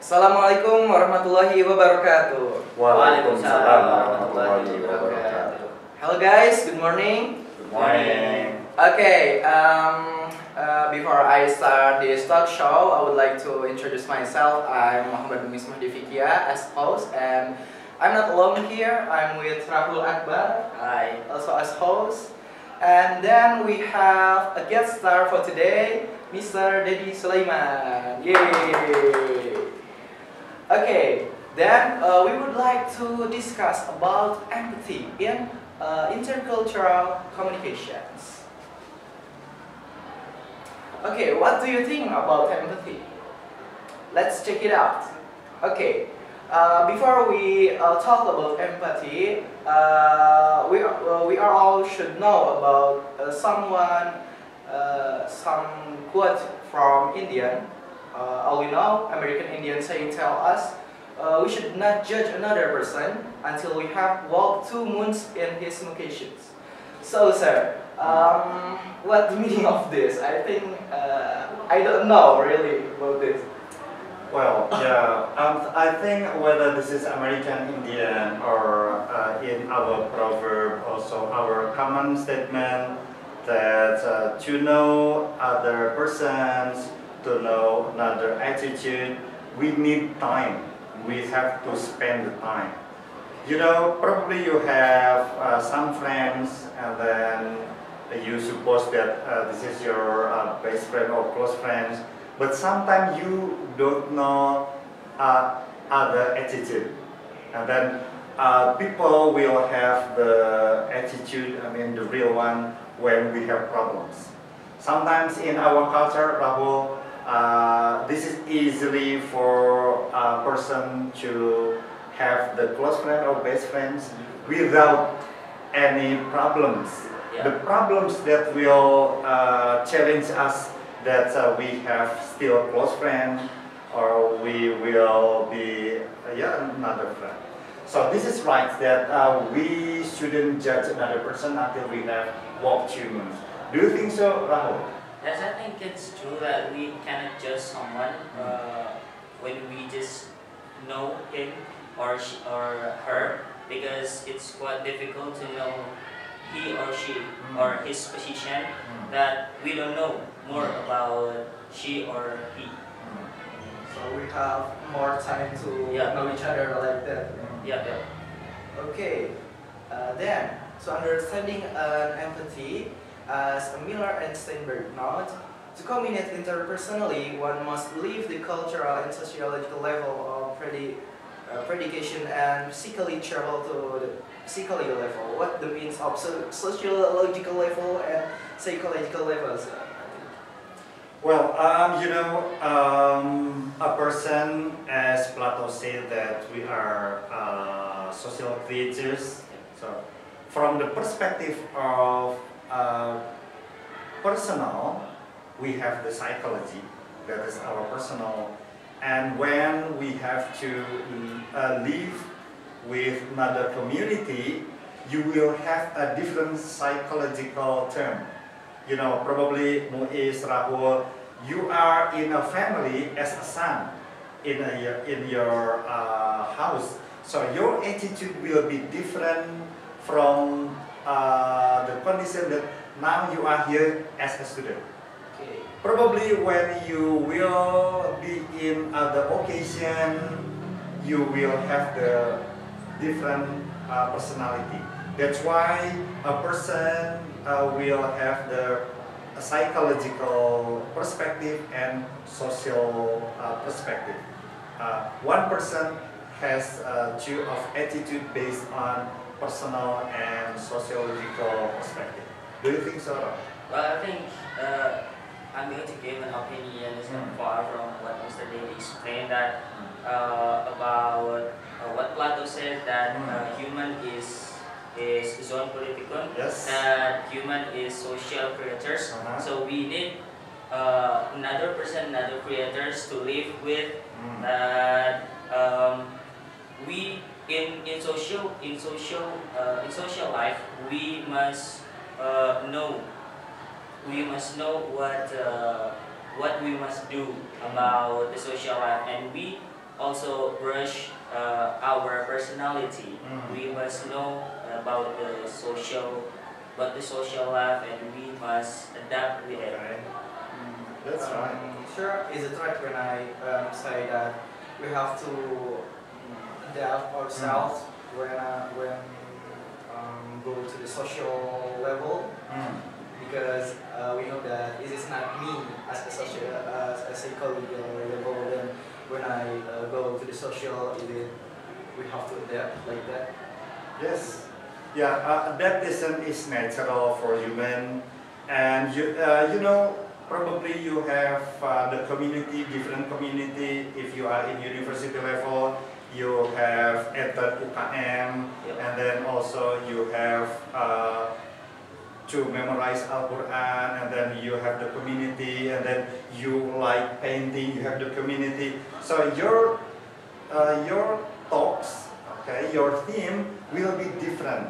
Assalamualaikum warahmatullahi wabarakatuh. Waalaikumsalam warahmatullahi wabarakatuh. Hello guys, good morning. Good morning. Okay, before I start this talk show, I would like to introduce myself. I'm Muhammad Mumis Mahdifikia as host, and I'm not alone here. I'm with Rahul Akbar, Hi. also as host. And then we have a guest star for today, Mr. Dedi Sulaiman. Yay! Okay, then we would like to discuss about empathy in intercultural communications. Okay, what do you think about empathy? Let's check it out. Okay, before we talk about empathy, we are all should know about some quote from Indian. All we know, American Indian saying tell us, we should not judge another person until we have walked 2 months in his locations. So, sir, what the meaning of this? I think I don't know really about this. Well, yeah, I think whether this is American Indian or in our proverb, also our common statement that to know other persons, to know another attitude, we need time. We have to spend the time. You know, probably you have some friends, and then you suppose that this is your best friend or close friends, but sometimes you don't know other attitude, and then people will have the attitude, I mean the real one, when we have problems. Sometimes in our culture, Rahul, this is easily for a person to have the close friend or best friends without any problems. Yeah. The problems that will challenge us, that we have still a close friend, or we will be another friend. So this is right that we shouldn't judge another person until we have walked humans. Do you think so, Rahul? Yes, I think it's true that we cannot judge someone when we just know him or her, because it's quite difficult to know he or she or his position, that we don't know more about she or he. So we have more time to Yeah. know each other like that. Yeah, yeah. Okay, then, so understanding empathy, as Miller and Steinberg note, to communicate interpersonally, one must leave the cultural and sociological level of predication and physically travel to the psychological level. What the means of sociological level and psychological levels? Well, you know, a person, as Plato said, that we are social creatures. So, from the perspective of personal, we have the psychology, that is our personal. And when we have to live with another community, you will have a different psychological term. You know, probably Muiz, Rahul, you are in a family as a son in your house. So your attitude will be different from the condition that now you are here as a student. Okay. Probably when you will be in other occasion, you will have the different personality. That's why a person will have the psychological perspective and social perspective. One person has two of attitude based on personal and sociological perspective. Do you think so? Well, I think I'm going to give an opinion. It's not far from what Mr. Daly explained, that about what Plato said, that human is zone politikon, Yes. that human is social creatures. So we need another person, another creators to live with. That we in social life, we must know what we must do about the social life, and we also brush our personality. We must know about the social life, and we must adapt with it. Right. That's right. Sure, is it right when I say that we have to adapt ourselves when go to the social level? Because we know that it is not me as a social, as a colleague level. Then when I go to the social, we have to adapt like that. Yes. Yeah, adaptation is natural for human, and you know, probably you have the community, different community. If you are in university level, you have entered UKM, and then also you have to memorize Al-Quran, and then you have the community, and then you like painting, you have the community. So your talks, okay, your theme will be different.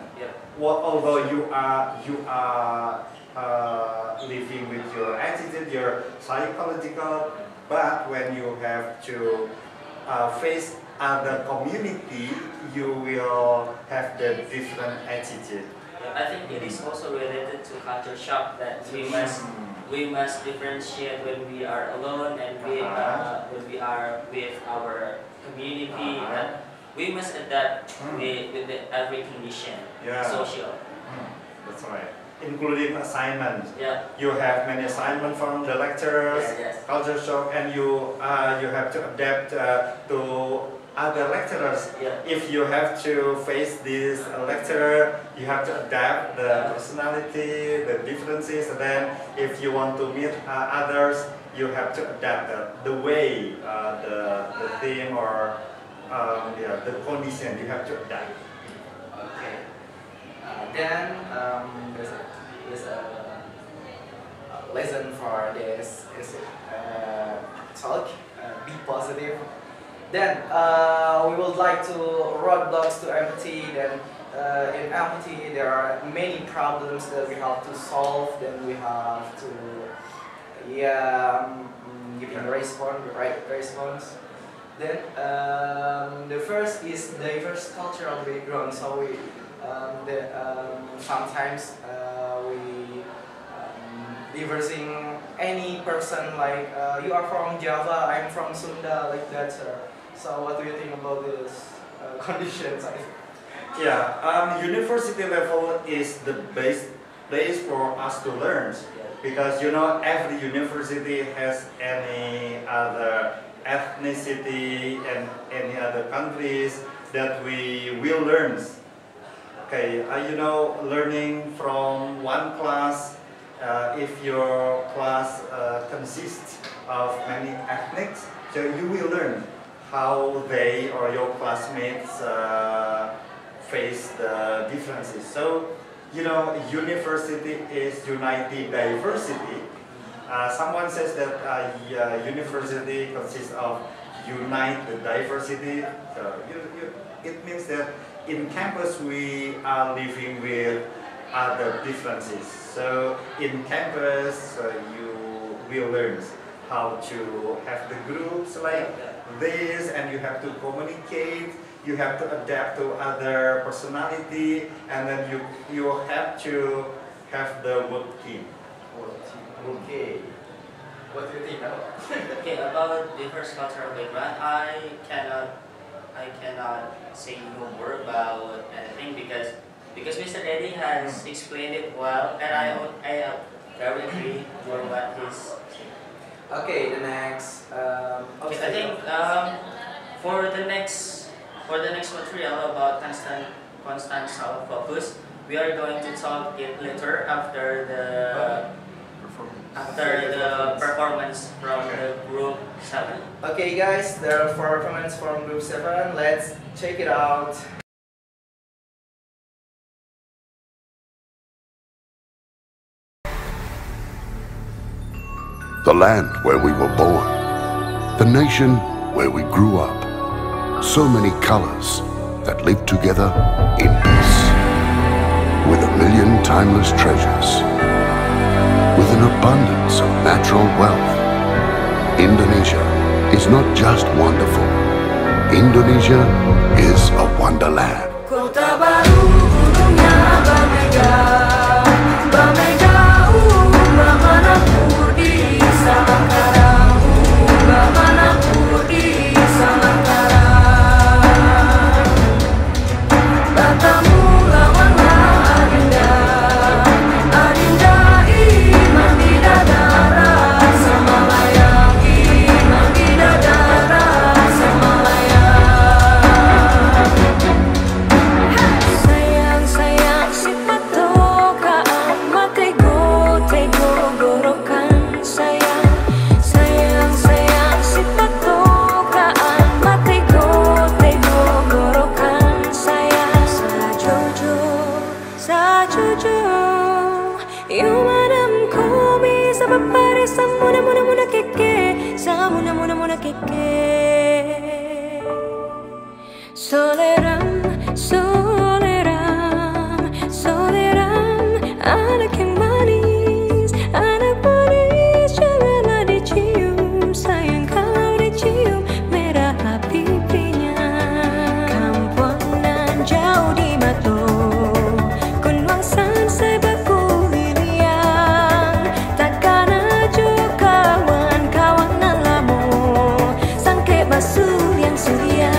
Although you are living with your attitude, your psychological, but when you have to face other community, you will have the different attitude. I think it is also related to culture shock, that we must differentiate when we are alone and when we are with our community. And we must adapt with every condition, social. That's right. Including assignments. Yeah. You have many assignments from the lecturers, culture shock, and you have to adapt to other lecturers. If you have to face this lecturer, you have to adapt the personality, the differences, and then if you want to meet others, you have to adapt the way, the theme, or the condition. You have to adapt. Okay. Then there's a lesson for this talk. Be positive. Then we would like to roadblocks to empathy. Then in empathy there are many problems that we have to solve. Then we have to give a response, the right response. Then the first is diverse cultural background. So we sometimes we diversing any person, like you are from Java, I'm from Sunda, like that, sir. So what do you think about this conditions? Yeah, university level is the best place for us to learn, because you know every university has any other ethnicity and any other countries that we will learn. Okay, you know, learning from one class, if your class consists of many ethnics, so you will learn how they or your classmates face the differences. So, you know, university is uniting diversity. Someone says that university consists of unite the diversity. So it means that in campus we are living with other differences. So in campus you will learn how to have the groups like this, and you have to communicate, you have to adapt to other personality, and then you have to have the work team. Okay. What do you think about? Okay, about diverse cultural background, I cannot say no more about anything because Mr. Eddie has explained it well, and I very agree for what he's saying. Okay, the next. Okay, I think for the next material about constant self-focus, we are going to talk it later after the performance from the group 7. Okay, guys, the performance from group 7. Let's check it out. The land where we were born, the nation where we grew up. So many colors that live together in peace. With a million timeless treasures. With an abundance of natural wealth. Indonesia is not just wonderful, Indonesia is a wonderland. Kota baru gunungnya Bamega, Bamega, Bamanapur di Samangkarang, Bamanapur di Samangkarang. Batamu lawanlah Adinda, Adinda iman di dadara sama layang, iman di dadara sama layang. Sayang, sayang si patokaan matego, tego gorokan sayang. Sayang, sayang si patokaan matego, tego gorokan sayang. Sajojo, sajojo, yumanam komi sabapare samuna muna muna keke, samuna muna muna keke. Soleram, soleram, soleram, anak yang manis, janganlah dicium, sayang kalau dicium merah pipinya. Kampuanan jauh di Mato, Kunwangsan sebaku liliang, takkan ajo kawan-kawanan lamo, sangke basuh yang sulia.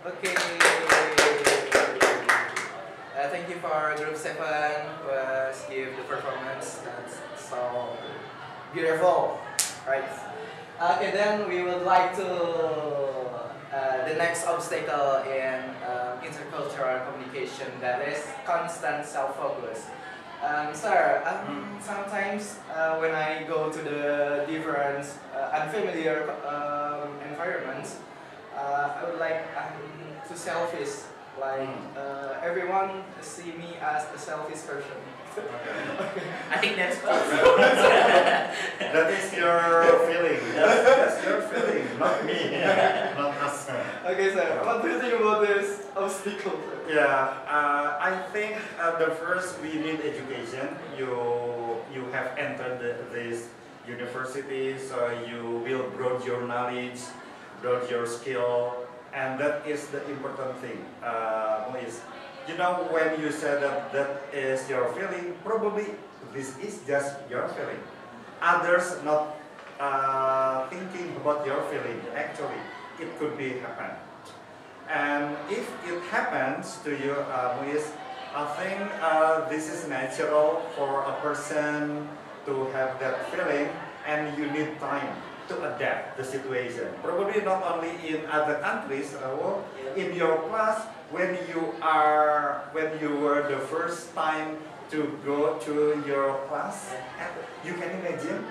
Okay. Thank you for Group 7 was give the performance. That's so beautiful, right? Okay, then we would like to the next obstacle in intercultural communication, that is constant self-focus. Sir, sometimes when I go to the different unfamiliar environments, I would like to selfish. Like everyone see me as a selfish person. I think that's That is your feeling. That's your feeling, not me, not us. Okay, sir. What do you think about this obstacle? Yeah, I think the first we need education. You have entered this university, so you will grow your knowledge, grow your skill, and that is the important thing. Is, you know, when you said that is your feeling, probably this is just your feeling. Others not thinking about your feeling. Actually, it could be happen. And if it happens to you, Muiz, I think this is natural for a person to have that feeling, and you need time to adapt the situation. Probably not only in other countries, in your class, when you were the first time to go to your class, you can imagine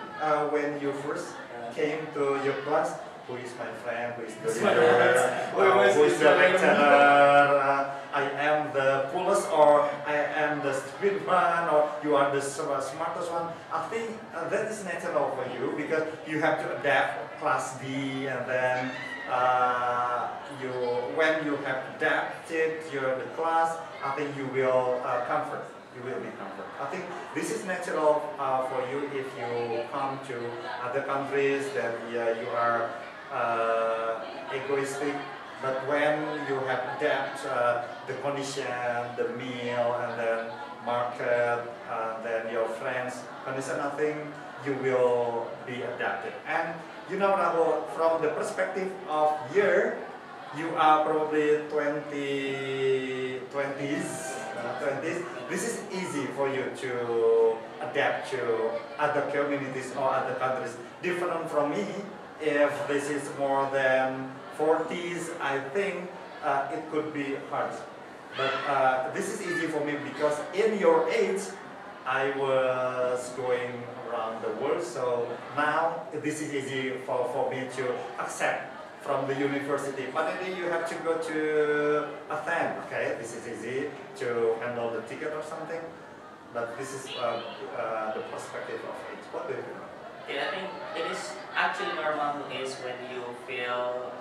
when you first came to your class, who is my friend, who is the leader, who is the lecturer, I am the coolest, or I am the stupid one, or you are the smartest one. I think that is natural for you because you have to adapt class D, and then when you have adapted the class, I think you will comfort. You will be comfort. I think this is natural for you if you come to other countries that you are egoistic. But when you have adapt the condition, the meal, and then market, then your friends condition, I think you will be adapted. And you know, Rahul, from the perspective of year, you are probably 20s. This is easy for you to adapt to other communities or other countries. Different from me, if this is more than 40s, I think it could be hard. But this is easy for me because in your age, I was going around the world, so now this is easy for me to accept from the university. But then you have to go to Athens, okay? This is easy to handle the ticket or something. But this is the perspective of age. What do you think? Yeah, I think it is actually normal is when you feel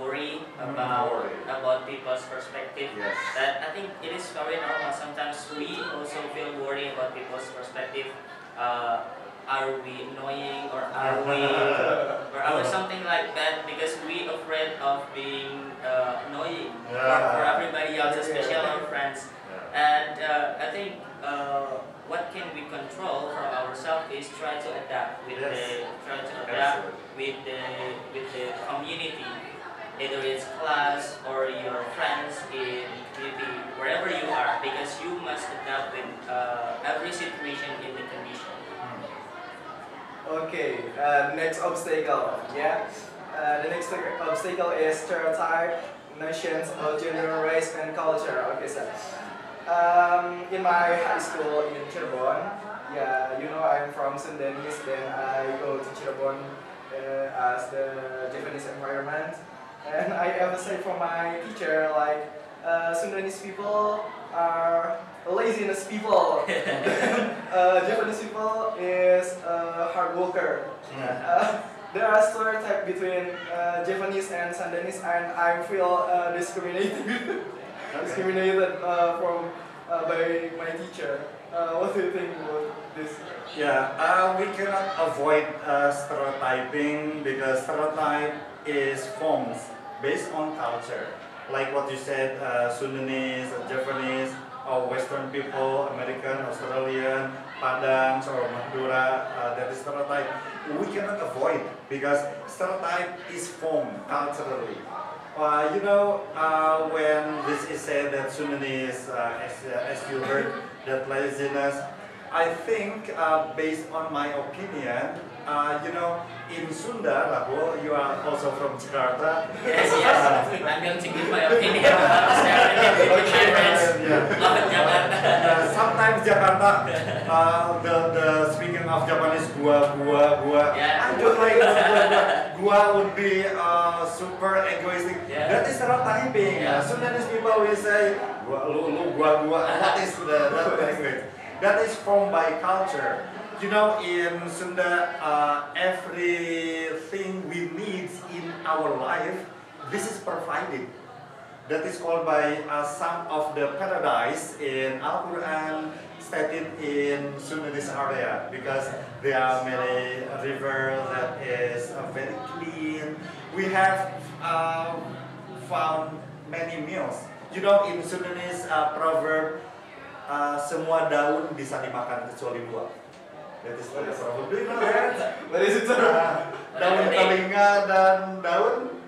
worry about people's perspective. Yes. That I think it is very normal. Sometimes we also feel worry about people's perspective. Are we annoying, or are we something like that, because we afraid of being annoying for everybody else, especially our friends. And I think what can we control for ourselves is try to adapt with the community, either it's class or your friends in community, wherever you are, because you must adapt with every situation in the condition. Okay, next obstacle. Yeah, the next obstacle is stereotype, notions of gender, race, and culture. Okay, so in my high school in Cirebon, yeah, you know I'm from Sundanese. Then I go to Cirebon as the Japanese environment, and I ever say for my teacher like Sundanese people are laziness people. Japanese people is hard worker. There are stereotypes between Japanese and Sundanese, and I feel discriminated from by my teacher. What do you think about this? Yeah, we cannot avoid stereotyping because stereotype is formed based on culture. Like what you said, Sundanese, Japanese, or Western people, American, Australian, Padangs, or Madura, that is stereotype. We cannot avoid because stereotype is formed culturally. You know, when this is said that Sundanese, as you heard, that laziness, I think based on my opinion, you know, in Sunda, Rahul, you are also from Jakarta. Yes, I'm going to give my opinion about stereotype with my friends. Love Jakarta. Sometimes Jakarta, the speaking of Japanese, gua. Yeah. I don't like gua would be super egoistic. Yeah. That is stereotyping. Yeah. Sundanese people will say gua. What is that language? That is formed by culture. You know, in Sunda, everything we need in our life, this is provided. That is called by some of the paradise in Al-Quran stated in Sundanese area, because there are many rivers that is very clean. We have found many meals. You know, in Sundanese proverb, semua daun bisa dimakan kecuali buah. That is the proverb. Do you know that? What is it, sir? Daun telinga dan daun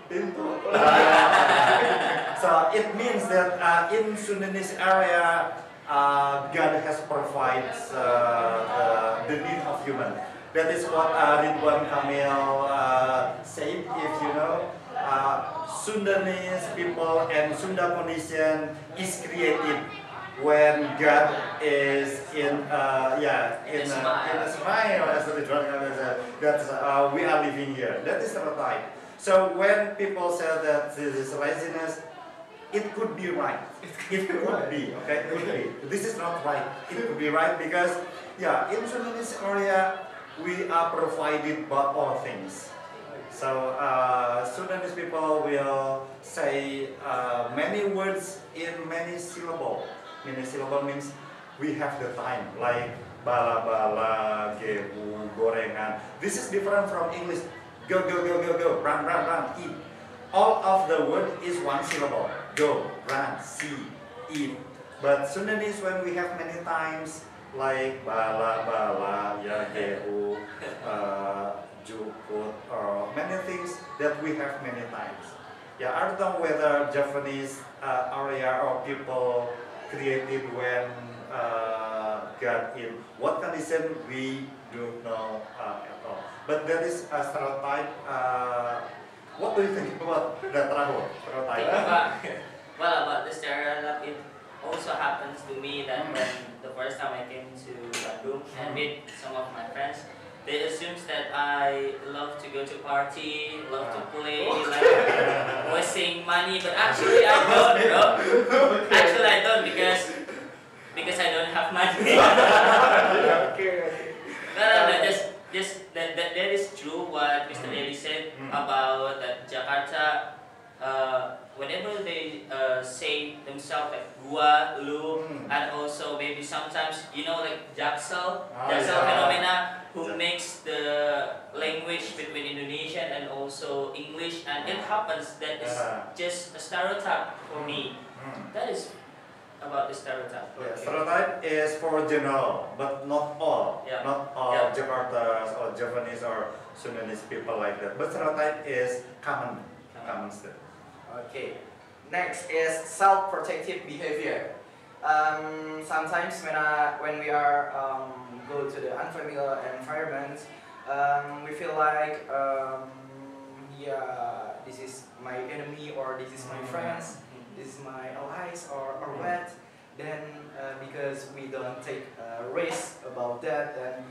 pintu. So it means that in Sundanese area, God has provided the need of human. That is what Ridwan Kamil said. If you know, Sundanese people and Sunda condition is created when God is in a smile, as Ridwan Kamil said. That we are living here. That is stereotype. So when people say that this is laziness, it could be right. It could be, okay? It could be. This is not right. It could be right because, yeah, in Sudanese area, we are provided by all things. So Sudanese people will say many words in many syllable. Many syllable means we have the time, like bala-bala, gebu, gorengan. This is different from English. Go, go, go, go, go, run, run, run, eat. All of the word is one syllable. Go, run, see, eat. But Sudanese, when we have many times, like bala-bala, ya, gebu, jukut, or many things that we have many times. Yeah, I don't know whether Japanese area or people created when got in what condition we don't know at all. But there is a stereotype. What do you think about that, Rahul? Stereotype? Well, about the stereotype, it also happens to me that when the first time I came to Bandung and meet some of my friends, they assume that I love to go to party, love to play, like wasting money, but actually I don't, bro. Actually I don't because I don't have money. No, just that is true what Mr. Eli said about that Jakarta. Whenever they say themselves like gua, lu, and also maybe sometimes like Jaksel phenomena who makes the language between Indonesian and also English, and it happens that it's just a stereotype for me. That is about the stereotype. Yeah, stereotype is for general, but not all. Yeah. Not all Jakartas or Japanese or Sudanese people like that. But stereotype is common still. Okay, next is self-protective behavior. Sometimes when we are go to the unfamiliar environment, we feel like yeah, this is my enemy or this is my friends, this is my allies or what. Then because we don't take risk about that, then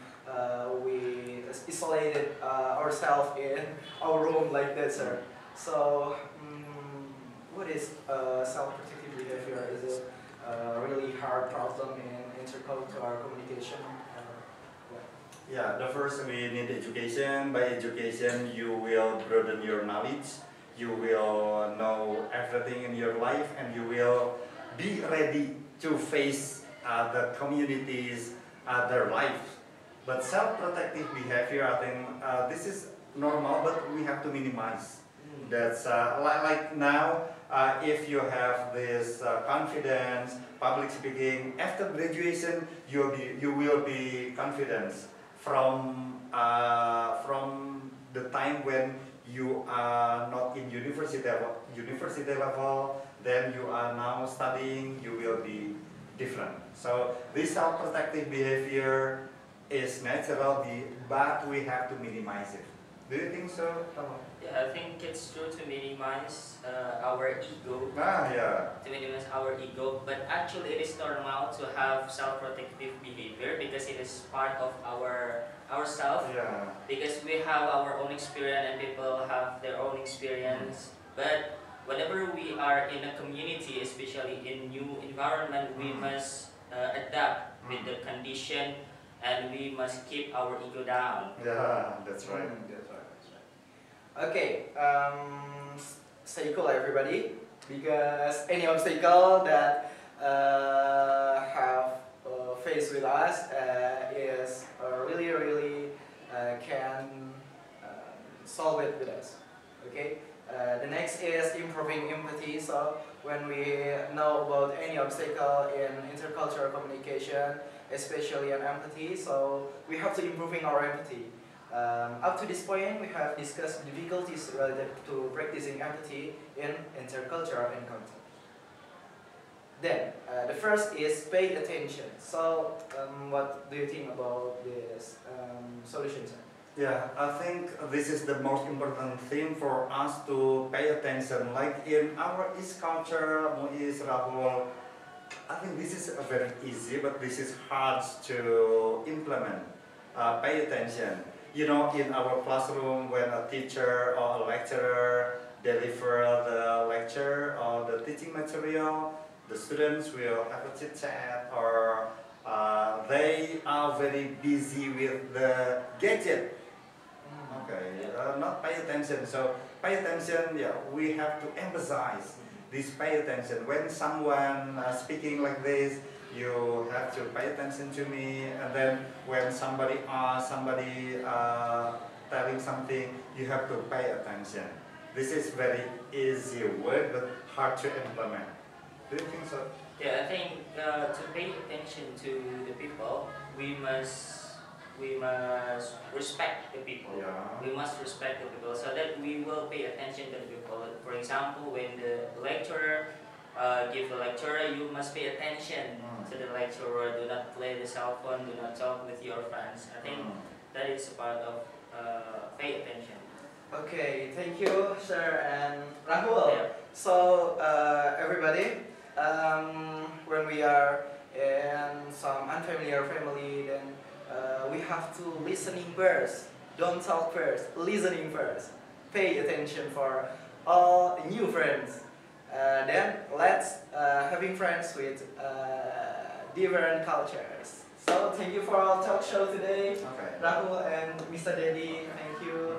we isolated ourselves in our room like that, sir. So. What is self-protective behavior? Is it a really hard problem in intercultural communication? Yeah, the first we need education. By education, you will broaden your knowledge. You will know everything in your life, and you will be ready to face the communities, their life. But self-protective behavior, I think this is normal, but we have to minimize. That's like now, if you have this confidence, public speaking, after graduation, you will be confident from the time when you are not in university level, then you are now studying, you will be different. So this self-protective behavior is natural, but we have to minimize it. Do you think so, Tom? Yeah, I think it's true to minimize our ego. Yeah. To minimize our ego, but actually it is normal to have self-protective behavior because it is part of ourself. Yeah. Because we have our own experience and people have their own experience. But whenever we are in a community, especially in new environment, we must adapt with the condition. And we must keep our ego down. Yeah, that's right. That's right. Okay, stay cool, everybody, because any obstacle that have faced with us is really can solve it with us. Okay. The next is improving empathy. So when we know about any obstacle in intercultural communication, especially on empathy, so we have to improving our empathy. Up to this point, we have discussed difficulties related to practicing empathy in intercultural encounter. Then, the first is pay attention. So, what do you think about this solution, sir? Yeah, I think this is the most important thing for us to pay attention. Like in our East culture, Muiz, Rahul, I think this is very easy, but this is hard to implement. Pay attention. you know, in our classroom when a teacher or a lecturer deliver the lecture or the teaching material, the students will have a chit chat or they are very busy with the gadget. Okay, not pay attention. So pay attention. Yeah, we have to emphasize this. Pay attention when someone speaking like this. You have to pay attention to me, and then when somebody telling something, you have to pay attention. This is very easy word, but hard to implement. Do you think so? Yeah, I think to pay attention to the people, we must respect the people. Yeah. We must respect the people so that we will pay attention to the people. For example, when the lecturer give a lecture, you must pay attention to the lecturer. Do not play the cell phone. Do not talk with your friends. I think that is a part of pay attention. Okay, thank you, Sir and Rahul. Yeah. So, everybody, when we are in some unfamiliar family, then we have to listening first. Don't talk first. Listening first. Pay attention for all new friends. Then let's having friends with different cultures. So thank you for our talk show today, Okay. Rahul and Mr. Dedi. Thank you,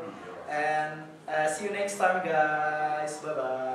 and see you next time, guys. Bye bye.